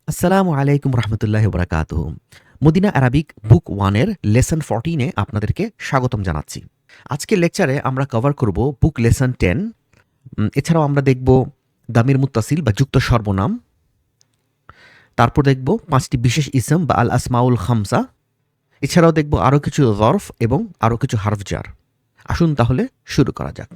আসসালামু আলাইকুম রহমতুল্লাহি বারাকাতুহু। মদিনা অ্যারাবিক বুক 1 এর লেসন 14 এ আপনাদেরকে স্বাগতম জানাচ্ছি। আজকের লেকচারে আমরা কভার করব বুক লেসন 10। এছাড়াও আমরা দেখব দামির মুত্তাসিল বা যুক্ত সর্বনাম। তারপর দেখব 5টি বিশেষ ইসম বা আল আসমাউল খামসা। এছাড়াও দেখব আরও কিছু যরফ এবং আরও কিছু হারফ জার। আসুন তাহলে শুরু করা যাক।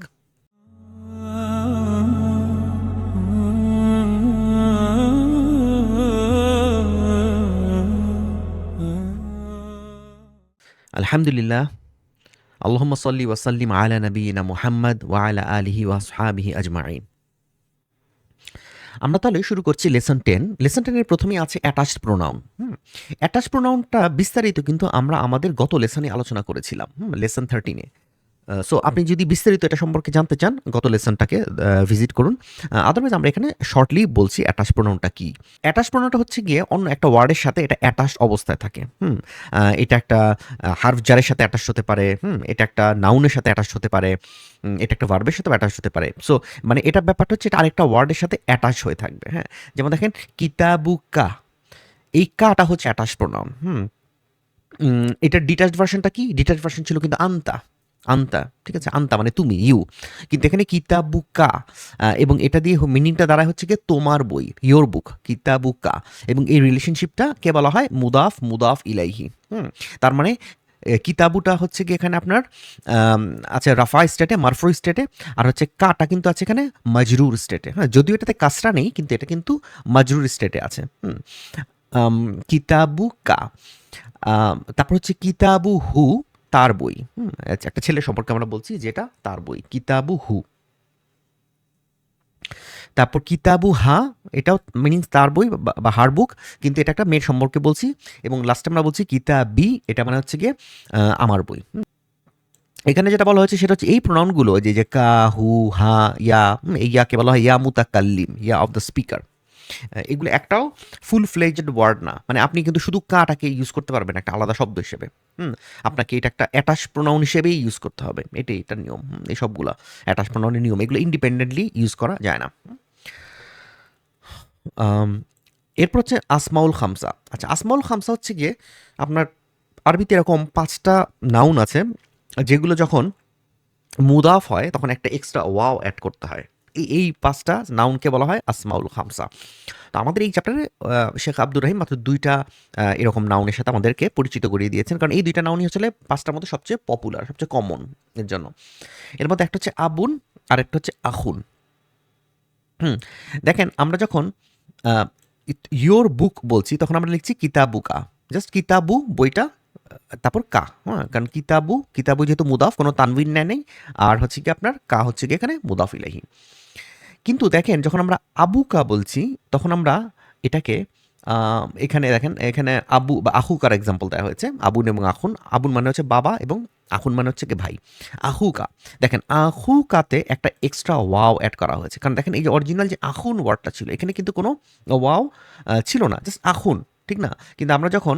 আলহামদুলিল্লাহ। আল্লাহুম্মা সাল্লি ওয়া সাল্লিম আলা নাবিয়িনা মুহাম্মদ ওয়া আলা আলিহি ওয়া আসহাবিহি আজমাইন। আমরা তাহলে শুরু করছি লেসন 10। লেসন 10 এর প্রথমেই আছে অ্যাটাচড প্রোনাউন। অ্যাটাচড প্রোনাউনটা বিস্তারিত কিন্তু আমরা আমাদের গত লেসনে আলোচনা করেছিলাম। লেসন 13 এ। সো আপনি যদি বিস্তারিত এটা সম্পর্কে জানতে চান গত লেসনটাকে ভিজিট করুন। আদারওয়াইজ আমরা এখানে শর্টলি বলছি অ্যাটাচ প্রোনাউনটা কি। অ্যাটাচ প্রোনাউনটা হচ্ছে গিয়ে অন্য একটা ওয়ার্ডের সাথে এটা অ্যাটাচড অবস্থায় থাকে। এটা একটা হার্ফ জারের সাথে অ্যাটাচ হতে পারে। এটা একটা নাউনের সাথে অ্যাটাচ হতে পারে। এটা একটা ভার্বের সাথেও অ্যাটাচ হতে পারে। সো মানে এটা ব্যাপারটা হচ্ছে এটা আরেকটা ওয়ার্ডের সাথে অ্যাটাচ হয়ে থাকবে। হ্যাঁ, যেমন দেখেন কিতাবুকা, এই কাটা হচ্ছে অ্যাটাচ প্রোনাউন। এটার ডিটাচড ভার্সনটা কি? ডিটাচড ভার্সন ছিল কিন্তু আন্তা। আন্তা, ঠিক আছে? আন্তা মানে তুমি, ইউ। কিন্তু এখানে কিতাবুকা এবং এটা দিয়ে মিনিংটা দাঁড়ায় হচ্ছে গিয়ে তোমার বই, ইয়োর বুক, কিতাবুকা। এবং এই রিলেশনশিপটা কে বলা হয়? মুদাফ, মুদাফ ইলাইহি। তার মানে কিতাবুটা হচ্ছে গিয়ে এখানে আপনার আচ্ছা রাফা স্টেটে, মারফু স্টেটে, আর হচ্ছে কাটা কিন্তু আছে এখানে মাজরুর স্টেটে। হ্যাঁ, যদিও এটাতে কাসরা নেই কিন্তু এটা কিন্তু মাজরুর স্টেটে আছে। কিতাবুকা। তারপর হচ্ছে কিতাবু হু, তার বই। আচ্ছা, একটা ছেলে সম্পর্কে আমরা বলছি যেটা তার বই, কিতাবু হু। তারপর কিতাবু হা, এটাও মিনিংস তার বই বা হার বুক, কিন্তু এটা একটা মেয়ের সম্পর্কে বলছি। এবং লাস্টে আমরা বলছি কিতাবি, এটা মানে হচ্ছে গিয়ে আমার বই। এখানে যেটা বলা হয়েছে সেটা হচ্ছে এই প্রোনাউনগুলো যে কা, হু, হা, ইয়া, এই ইয়াকে বলা হয় ইয়া মুতাকাল্লিম, ইয়া অফ দ্য স্পিকার। এগুলো একটাও ফুল ফ্লেজড ওয়ার্ড না। মানে আপনি কিন্তু শুধু কাটাকে ইউজ করতে পারবেন একটা আলাদা শব্দ হিসেবে। আপনাকে এটা একটা অ্যাটাচ প্রোনাউন হিসেবেই ইউজ করতে হবে। এটার নিয়ম। এই সবগুলো অ্যাটাচ প্রোনাউনের নিয়ম। এগুলো ইন্ডিপেন্ডেন্টলি ইউজ করা যায় না। আম, এরপর হচ্ছে আসমাউল খামসা। আচ্ছা, আসমাউল খামসা হচ্ছে গিয়ে আপনার আরবিতে এরকম 5টা নাউন আছে যেগুলো যখন মুদাফ হয় তখন একটা এক্সট্রা ওয়াও অ্যাড করতে হয়। এই 5টা নাউনকে বলা হয় আসমাউল খামসা। তো আমাদের এই চ্যাপ্টারে শেখ আব্দুর রহিম মাত্র 2টা এরকম নাউনের সাথে আমাদেরকে পরিচিত করিয়ে দিয়েছেন। কারণ এই 2টা নাউনই আসলে 5টার মধ্যে সবচেয়ে পপুলার, সবচেয়ে কমন এর জন্য। এর মধ্যে একটা হচ্ছে আবুন আর একটা হচ্ছে আখুন। হুম, দেখেন আমরা যখন ইয়োর বুক বলছি তখন আমরা লিখছি কিতাবুকা। জাস্ট কিতাবু বইটা, তারপর কা। হ্যাঁ, কারণ কিতাবু, কিতাবু যেহেতু মুদাফ, কোনো তানবিন নেই। আর হচ্ছে কি আপনার কা হচ্ছে কি এখানে মুদাফ ইলাইহি। কিন্তু দেখেন যখন আমরা আবুকা বলছি তখন আমরা এটাকে এখানে দেখেন এখানে আবু বা আহুকার এক্সাম্পল দেওয়া হয়েছে। আবুন এবং আখুন। আবুন মানে হচ্ছে বাবা এবং আখুন মানে হচ্ছে কি ভাই। আহুকা, দেখেন আহুকাতে একটা এক্সট্রা ওয়াও অ্যাড করা হয়েছে। কারণ দেখেন এই যে অরিজিনাল যে আখুন ওয়ার্ডটা ছিল এখানে কিন্তু কোনো ওয়াও ছিল না, জাস্ট আখুন, ঠিক না? কিন্তু আমরা যখন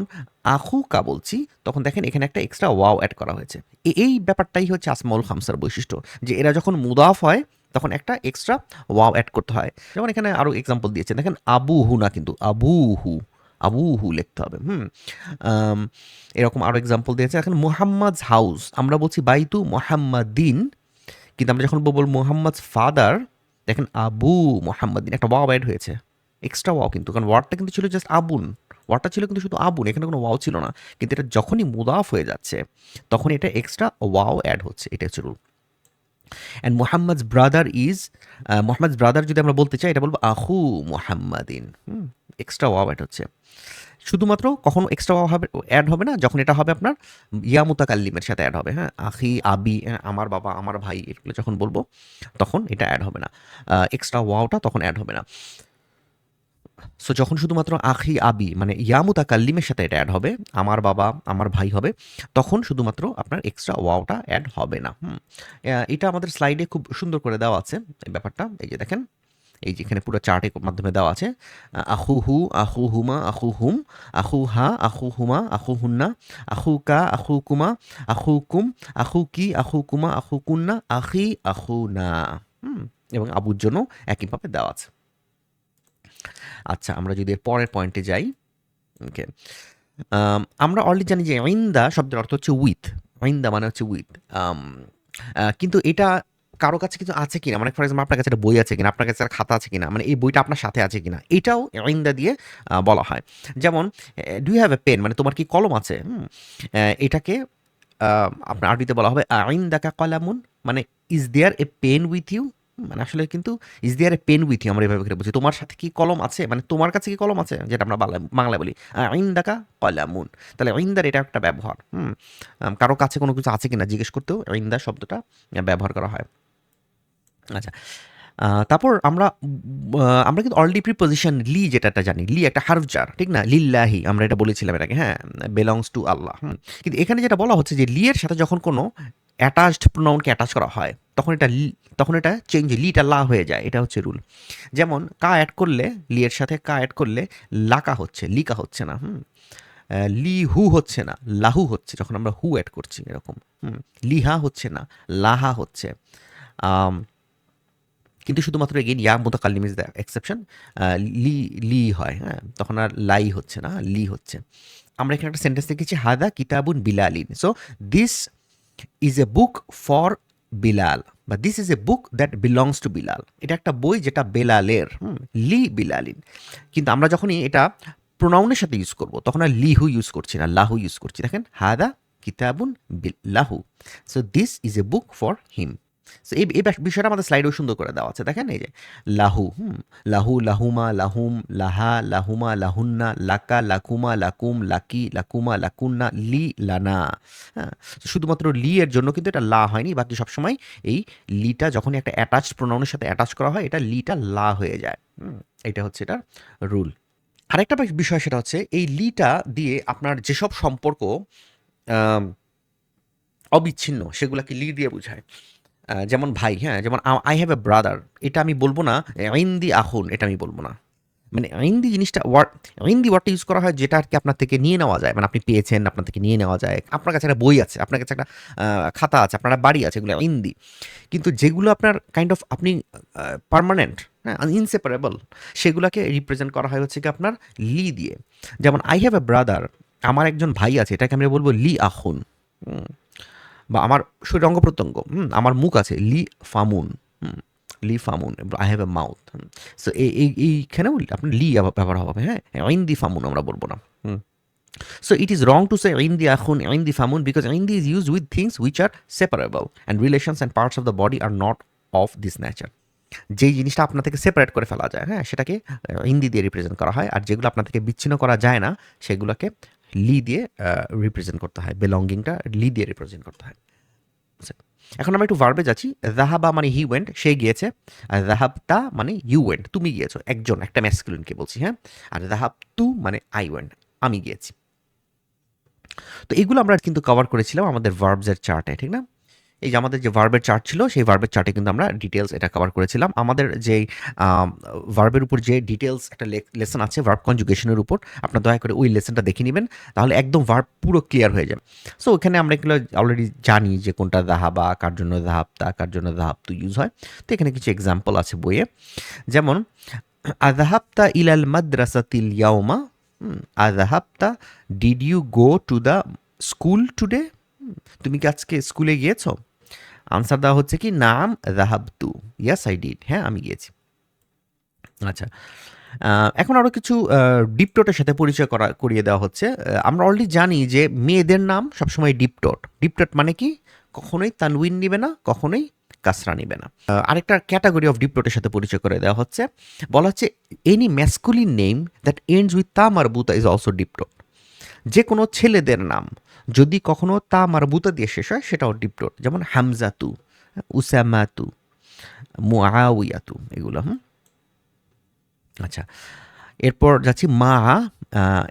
আহুকা বলছি তখন দেখেন এখানে একটা এক্সট্রা ওয়াও অ্যাড করা হয়েছে। এই ব্যাপারটাই হচ্ছে আসমাউল খামসার বৈশিষ্ট্য, যে এরা যখন মুদাফ হয় তখন একটা এক্সট্রা ওয়াও অ্যাড করতে হয়। যেমন এখানে আরও এক্সাম্পল দিয়েছে, দেখেন আবু হু না কিন্তু আবু হু, আবু হু লিখতে হবে। আম, এরকম আরও এক্সাম্পল দিয়েছে। এখন মুহাম্মাদস হাউস আমরা বলছি বাইতু মুহাম্মাদিন, কিন্তু আমরা যখন বলবো মুহাম্মাদস ফাদার, দেখেন আবু মুহাম্মাদিন, একটা ওয়াও অ্যাড হয়েছে, এক্সট্রা ওয়াও কিন্তু, কারণ ওয়ার্ডটা কিন্তু ছিল জাস্ট আবুন। ওয়ার্ডটা ছিল কিন্তু শুধু আবুন, এখানে কোনো ওয়াও ছিল না। কিন্তু এটা যখনই মুদাফ হয়ে যাচ্ছে তখন এটা এক্সট্রা ওয়াও অ্যাড হচ্ছে। এটা হচ্ছে rule. And Mohammad's brother is, Mohammad's brother যদি আমরা বলতে চাই এটা বলবো আহু মুহাম্মাদিন। এক্সট্রা ওয়াও অ্যাড হচ্ছে। শুধুমাত্র কখনো এক্সট্রা ওয়াও হবে অ্যাড হবে না যখন এটা হবে আপনার ইয়া মুতাকাল্লিমের সাথে অ্যাড হবে। হ্যাঁ, আখি, আবি, আমার বাবা, আমার ভাই, এগুলো যখন বলবো তখন এটা অ্যাড হবে না। এক্সট্রা ওয়াওটা তখন অ্যাড হবে না। সো যখন শুধুমাত্র আখি, আবি মানে ইয়া মুতাকাল্লিমের সাথে এটা অ্যাড হবে, আমার বাবা, আমার ভাই হবে, তখন শুধুমাত্র আপনার এক্সট্রা ওয়াওটা অ্যাড হবে না। এটা আমাদের স্লাইডে খুব সুন্দর করে দেওয়া আছে এই ব্যাপারটা। এই যে দেখেন, এই যে এখানে পুরো চার্টের মাধ্যমে দেওয়া আছে। আহু হু, আহু হুমা, আহু হুম, আহু হা, আহু হুমা, আহু হুন্না, আহু কা, আহু কুমা, আহু কুম, আহু কি, আহু কুমা, আহু কুন্না, আখি, আহু না। এবং আবুর জন্য একইভাবে দেওয়া আছে। আচ্ছা, আমরা যদি এর পরের পয়েন্টে যাই, ওকে। আমরা অলরেডি জানি যে ইনদা শব্দের অর্থ হচ্ছে উইথ। ইনদা মানে হচ্ছে উইথ। আম কিন্তু এটা কারো কাছে কিছু আছে কিনা, মানে ফর এক্সাম্পল আপনার কাছে একটা বই আছে কিনা, আপনার কাছে একটা খাতা আছে কিনা, মানে এই বইটা আপনার সাথে আছে কিনা, এটাও ইনদা দিয়ে বলা হয়। যেমন do you have a pen, মানে তোমার কি কলম আছে? এটাকে আপনার আরবিতে বলা হবে আইনদাকা কলামুন, মানে is there a pen with you, মানে আসলে কিন্তু is there a pen with you আমরা এভাবে করে বলছি, তোমার সাথে কি কলম আছে, মানে তোমার কাছে কি কলম আছে, যেটা আমরা বাংলায় বলি আইনদাকা কলামুন। তাহলে আইনদার এটা একটা ব্যবহার। কারো কাছে কোনো কিছু আছে কিনা জিজ্ঞেস করতেও আইন্দা শব্দটা ব্যবহার করা হয়। আচ্ছা, তারপর আমরা কিন্তু অলরেডি প্রিপোজিশন লি যেটা জানি, লি একটা হারফ জার, ঠিক না? লিল্লাহি আমরা এটা বলেছিলাম এটাকে, হ্যাঁ, বিলংস টু আল্লাহ। কিন্তু এখানে যেটা বলা হচ্ছে যে লি এর সাথে যখন কোনো অ্যাটাচড প্রোনাউনকে অ্যাটাচ করা হয় তখন এটা চেঞ্জ, লিটা লা হয়ে যায়, এটা হচ্ছে রুল। যেমন কা অ্যাড করলে, লি এর সাথে কা অ্যাড করলে লাকা হচ্ছে, লিকা হচ্ছে না। লি হু হচ্ছে না, লাহু হচ্ছে যখন আমরা হু অ্যাড করছি, এরকম। লিহা হচ্ছে না, লাহা হচ্ছে। আম, কিন্তু শুধুমাত্র এগেইন ইয়া মুতাকাল্লিম ইজ দ্য এক্সেপশন। লি লি হয়, হ্যাঁ, তখন আর লাই হচ্ছে না, লি হচ্ছে। আমরা এখানে একটা সেন্টেন্স দেখেছি, হাদা কিতাবুন বিলালিন। So this is a book for Bilal, বা this is a book that belongs to Bilal. এটা একটা বই যেটা বেলালের, লি বিলালিন। কিন্তু আমরা যখনই এটা প্রোনাউনের সাথে ইউজ করব তখন আর লিহু ইউজ করছি না, লাহু ইউজ করছি। দেখেন, হাদা কিতাবুন লাহু, so this is a book for him. So এই বিষয়টা আমাদের স্লাইডেও সুন্দর করে দেওয়া আছে, দেখেন এই যে লাহু, লাহু, লাহুমা, লাহুম, লাহা, লাহুমা, লাহুন্না, লাকা, লাকুমা, লাকুম, লাকি, লাকুমা, লাকুন্না, লি, লানা। হ্যাঁ, শুধুমাত্র লি এর জন্য কিন্তু এটা লা হয়নি, বাকি সবসময় এই লিটা যখনই একটা অ্যাটাচ প্রোনাউনের সাথে অ্যাটাচ করা হয় এটা লিটা লা হয়ে যায়। এটা হচ্ছে এটার রুল। আরেকটা বিষয় সেটা হচ্ছে এই লিটা দিয়ে আপনার যেসব সম্পর্ক আম, অবিচ্ছিন্ন সেগুলাকে লি দিয়ে বোঝায়। যেমন ভাই, হ্যাঁ, যেমন আই হ্যাভ এ ব্রাদার, এটা আমি বলবো না ইন্দি আহুন, এটা আমি বলবো না। মানে ইন্দি জিনিসটা ইন্দি ওয়ার্ডটা ইউজ করা হয় যেটা আর কি আপনার থেকে নিয়ে নেওয়া যায়, মানে আপনি পেয়েছেন, আপনার থেকে নিয়ে নেওয়া যায়। আপনার কাছে একটা বই আছে, আপনার কাছে একটা খাতা আছে, আপনার বাড়ি আছে, এগুলো ইন্দি। কিন্তু যেগুলো আপনার কাইন্ড অফ আপনি পার্মানেন্ট, হ্যাঁ, ইনসেপারেবল, সেগুলোকে রিপ্রেজেন্ট করা হয় হচ্ছে কি আপনার লি দিয়ে। যেমন আই হ্যাভ এ ব্রাদার, আমার একজন ভাই আছে, এটাকে আমরা বলবো লি আহুন। বা আমার শরীর অঙ্গ প্রত্যঙ্গ, আমার মুখ আছে, লি ফামুন, লি ফামুন, I have a mouth. So এইখানেও আপনার লি ব্যবহার হবে, হ্যাঁ, ইন দি ফামুন আমরা বলবো না। So it is wrong to say indi akhun, indi famun, because indi is used with things which are separable and relations and parts of the body are not of this nature. যেই জিনিসটা আপনার থেকে separate করে ফেলা যায়, হ্যাঁ, সেটাকে হিন্দি দিয়ে রিপ্রেজেন্ট করা হয়, আর যেগুলো আপনার থেকে বিচ্ছিন্ন করা যায় না সেগুলোকে লি দিয়ে রিপ্রেজেন্ট করতে হয়, বিলঙ্গিংটা লি দিয়ে রিপ্রেজেন্ট করতে হয়। এখন আমরা একটু ভার্বে যাচ্ছি। জাহাবা মানে হি ওয়েন্ট, সে গিয়েছে। আর জাহাবতা মানে ইউ ওয়েন্ট, তুমি গিয়েছো, একজন, একটা ম্যাসকুলিনকে বলছি, হ্যাঁ। আর জাহাব তু মানে আই ওয়েন্ট, আমি গিয়েছি। তো এগুলো আমরা কিন্তু কভার করেছিলাম আমাদের ভার্বসের চার্টে, ঠিক না? এই যে আমাদের যে ভার্বের চার্ট ছিল সেই ভার্বের চার্টে কিন্তু আমরা ডিটেলস এটা কভার করেছিলাম। আমাদের যে ভার্বের উপর যে ডিটেলস একটা লেসন আছে ভার্ব কনজুগেশনের উপর, আপনার দয়া করে ওই লেসনটা দেখে নেবেন, তাহলে একদম ভার্ব পুরো ক্লিয়ার হয়ে যাবে। সো ওখানে আমরা এগুলো অলরেডি জানি যে কোনটা দাহাবা, কার জন্য দাহাবতা, কার জন্য দাহাবতু ইউজ হয়। তো এখানে কিছু এক্সাম্পল আছে বইয়ে, যেমন আদাহাবতা ইলাল মাদ্রাসাতিল ইয়াউমা, আদাহাবতা, did you go to the school today, তুমি কি আজকে স্কুলে গিয়েছো? আনসার দেওয়া হচ্ছে কি নাম যাহাবতু, ইয়াস আই ডিড, হ্যাঁ আমি গিয়েছি। আচ্ছা, এখন আরও কিছু ডিপটোটের সাথে পরিচয় করিয়ে দেওয়া হচ্ছে। আমরা অলরেডি জানি যে মেয়েদের নাম সবসময় ডিপটোট। ডিপটোট মানে কি? কখনোই তানউইন নিবে না, কখনোই কাসরা নিবে না। আরেকটা ক্যাটাগরি অফ ডিপটোটের সাথে পরিচয় করে দেওয়া হচ্ছে, বলা হচ্ছে any masculine name that ends with তা মারবুতা ইজ অলসো ডিপটোট। যে কোনো ছেলেদের নাম যদি কখনো তা মারবুতা দিয়ে শেষ হয় সেটাও ডিপটোট, যেমন হামজাতু, উসামাতু, মুআউয়াতু, এগুলো। আচ্ছা, এরপর যাচ্ছি মা,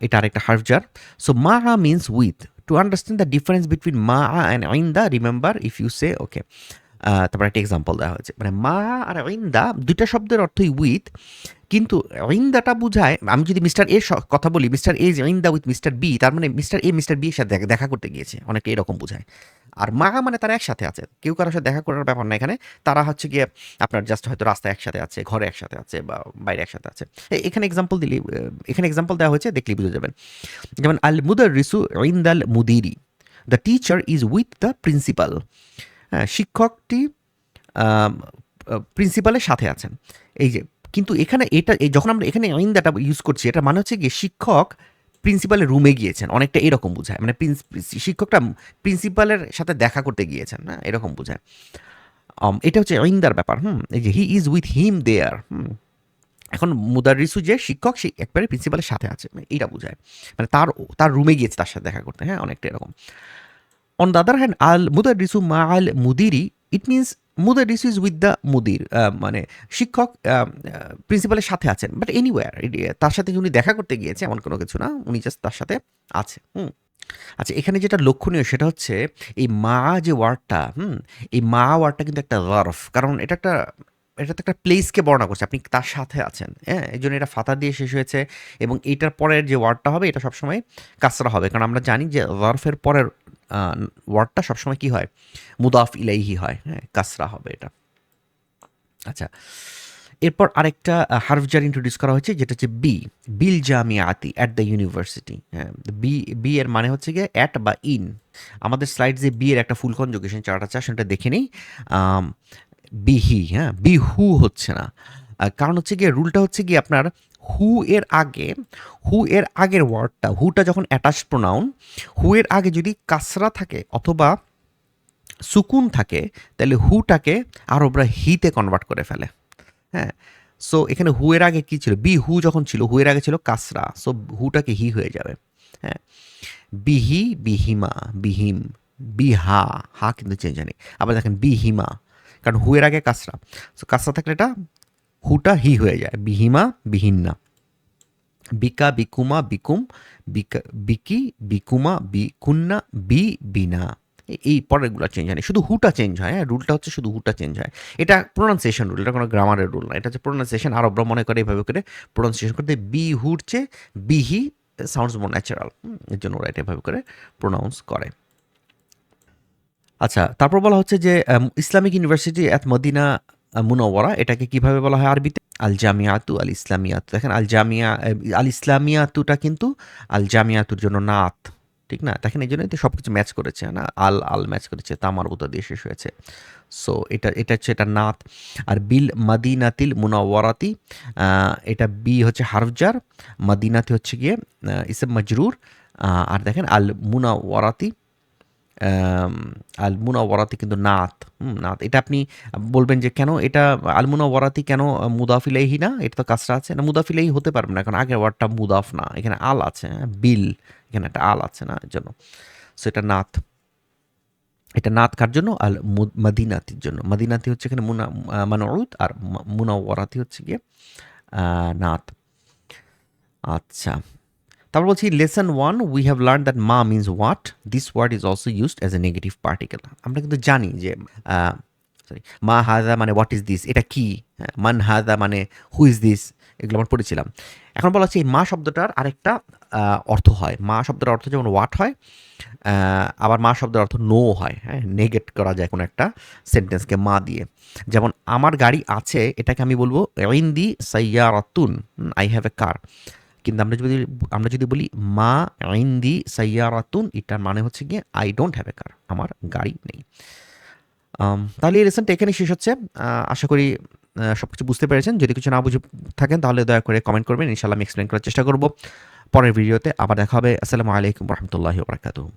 এটা আরেকটা হার্ফজার। সো মা means with. To understand the difference between মা অ্যান্ড ইনদা, রিমেম্বার ইফ ইউ সে ওকে। তারপর একটা এক্সাম্পল দেওয়া হয়েছে, মানে মা আর ইনদা দুইটা শব্দের অর্থই উইথ, কিন্তু ইনদাটা বোঝায়, আমি যদি মিস্টার এর কথা বলি, মিস্টার এ ইনদা উইথ মিস্টার বি, তার মানে মিস্টার এ মিস্টার বি এর সাথে দেখা করতে গিয়েছে, অনেকটা এরকম বোঝায়। আর মা মানে তারা একসাথে আছে, কেউ কারোর সাথে দেখা করার ব্যাপার না এখানে। তারা হচ্ছে গিয়ে আপনার জাস্ট হয়তো রাস্তায় একসাথে আছে, ঘরে একসাথে আছে বা বাইরে একসাথে আছে। এখানে এক্সাম্পল দিলি, এখানে এক্সাম্পল দেওয়া হয়েছে, দেখলেই বুঝে যাবেন। যেমন আল মুদার রিসু ইন্দাল মুদিরি, the teacher is with the principal. হ্যাঁ, শিক্ষকটি প্রিন্সিপালের সাথে আছেন। এই যে, কিন্তু এখানে এটা যখন আমরা এখানে ইন্দাটা ইউজ করছি, এটা মানে হচ্ছে গিয়ে শিক্ষক প্রিন্সিপালের রুমে গিয়েছেন, অনেকটা এরকম বোঝায়। মানে শিক্ষকটা প্রিন্সিপালের সাথে দেখা করতে গিয়েছেন, না এরকম বোঝায়। এটা হচ্ছে ইন্দার ব্যাপার। এই যে হি ইজ উইথ হিম দেয়ার। এখন মুদারিসু যে শিক্ষক, সে একবারে প্রিন্সিপালের সাথে আছে, এইটা বোঝায়। মানে তার তার রুমে গিয়েছে তার সাথে দেখা করতে, হ্যাঁ, অনেকটা এরকম। অন দ্য আদার হ্যান্ড আল মুদারিসু মা আল মুদিরি, ইট মিনস মুদারিসু ইজ উইথ দ্য মুদির। মানে শিক্ষক প্রিন্সিপালের সাথে আছেন, বাট এনিওয়্যার, তার সাথে উনি দেখা করতে গিয়েছে এমন কোনো কিছু না, উনি জাস্ট তার সাথে আছে। আচ্ছা, এখানে যেটা লক্ষণীয় সেটা হচ্ছে এই মা যে ওয়ার্ডটা, এই মা ওয়ার্ডটা কিন্তু একটা জারফ, কারণ এটা তো একটা প্লেসকে বর্ণনা করছে, আপনি তার সাথে আছেন, হ্যাঁ, এই জন্য এটা ফাতা দিয়ে শেষ হয়েছে। এবং এইটার পরের যে ওয়ার্ডটা হবে এটা সবসময় কাসরা হবে, কারণ আমরা জানি যে জারফের পরের ওয়ার্ডটা সবসময় কি হয়, মুদাফ ইলাইহি হয়, হ্যাঁ, কাসরা হবে এটা। আচ্ছা, এরপর আরেকটা হারফ জার ইন্ট্রোডিউস করা হয়েছে, যেটা হচ্ছে বিল জামিয়াতি, অ্যাট দ্য ইউনিভার্সিটি। হ্যাঁ, বি এর মানে হচ্ছে গিয়ে অ্যাট বা ইন। আমাদের স্লাইড যে বি এর একটা ফুল কনজুগেশন চার্ট আছে, সেটা দেখে নেই। বিহি, হ্যাঁ, বি হু হচ্ছে না। কারণ হচ্ছে গিয়ে রুলটা হচ্ছে গিয়ে আপনার হু এর আগের ওয়ার্ডটা, হুটা যখন অ্যাটাচ প্রোনাউন, হু এর আগে যদি কাসরা থাকে অথবা সুকুন থাকে, তাহলে হুটাকে আরবরা হিতে কনভার্ট করে ফেলে। হ্যাঁ, সো এখানে হু এর আগে কি ছিল, বি হু যখন ছিল, হু এর আগে ছিল কাসরা, সো হুটাকে হি হয়ে যাবে। হ্যাঁ, বিহি, বিহিমা, বিহিম, বিহা, হা কিন্তু চেঞ্জ হয়নি। আবার দেখেন বিহিমা, কারণ হু এর আগে কাসরা, সো কাসরা থাকলে এটা হুটা হি হয়ে যায়, বিহিমা, বিহিন্না। বিকা, বিকুমা, বিকুম, বিকি, বিকুমা, বিকুন্না, বিনা। এই পরেরগুলো চেঞ্জ হয়নি, শুধু হুটা চেঞ্জ হয়। হ্যাঁ, রুলটা হচ্ছে শুধু হুটা চেঞ্জ হয়। এটা প্রোনাউন্সিয়েশন রুল, এটা কোনো গ্রামারের রুল না, এটা হচ্ছে প্রোনাউন্সিয়েশন। আরবরা মনে করে এইভাবে করে প্রোনাউন্সিয়েশন করতে, বি হুর চেয়ে বিহি সাউন্ডস মোর ন্যাচারাল, এর জন্য ওরা এটা এভাবে করে প্রোনাউন্স করে। আচ্ছা, তারপর বলা হচ্ছে যে ইসলামিক ইউনিভার্সিটি এত মদিনা মুনাওয়ারা, এটাকে কিভাবে বলা হয় আরবিতে, আল জামিয়াতু আল ইসলামিয়াতু। দেখেন আল ইসলামিয়াতুটা কিন্তু আল জামিয়াতুর জন্য নাত, ঠিক না? দেখেন এই জন্যই তো সব কিছু ম্যাচ করেছে না, আল আল ম্যাচ করেছে, তামার বুতা দিয়ে শেষ হয়েছে। সো এটা হচ্ছে এটা নাত। আর বিল মাদিনাতিল মুনাওয়ারাতি, এটা বি হচ্ছে হারফজার, মাদিনাতি হচ্ছে গিয়ে ইসম মজরুর। আর দেখেন আল মুনাওয়ারাতি, আল মুনাওয়ারাতি কিন্তু নাত, নাত। এটা আপনি বলবেন যে কেন এটা আল মুনাওয়ারাতি কেন মুদাফ ইলাইহি না, এটা তো কাজটা আছে না, মুদাফ ইলাইহি হতে পারবে না, কারণ আগের ওয়ার্ডটা মুদাফ না, এখানে আল আছে, বিল, এখানে একটা আল আছে না, এর জন্য। সো এটা নাত, এটা নাত কার জন্য, আল মাদিনাতির জন্য। মাদিনাতি হচ্ছে এখানে মানউত, আর মুনাওয়ারাতি হচ্ছে গিয়ে নাত। আচ্ছা, তারপর বলছি lesson 1, we have learn that মা means what, this word is also used as a negative particle. আমরা কিন্তু জানি যে সরি, মা হাদা মানে হোয়াট ইজ দিস, এটা কি, মান হাদা মানে হু ইজ দিস, এগুলো আমরা পড়েছিলাম। এখন বলা হচ্ছে এই মা শব্দটার আরেকটা অর্থ হয়, মা শব্দটার অর্থ যেমন হোয়াট হয়, আবার মা শব্দের অর্থ নো হয়। হ্যাঁ, নেগেট করা যায় কোনো একটা সেন্টেন্সকে মা দিয়ে। যেমন আমার গাড়ি আছে, এটাকে আমি বলবো ইন্দি সাইয়ারাতুন, আই হ্যাভ এ কার। কিন্তু আমরা যদি বলি মা ইন্দি সাইয়ারাতুন, এটার মানে হচ্ছে গিয়ে আই ডোন্ট হ্যাভ এ কার, আমার গাড়ি নেই। তাহলে এই লেসনটা এখানে শেষ হচ্ছে। আশা করি সব কিছু বুঝতে পেরেছেন। যদি কিছু না বুঝে থাকেন তাহলে দয়া করে কমেন্ট করবেন, ইনশাল্লাহ আমি এক্সপ্লেন করার চেষ্টা করব। পরের ভিডিওতে আবার দেখা হবে। আসসালামু আলাইকুম রহমতুল্লাহি ওয়া বারাকাতুহু।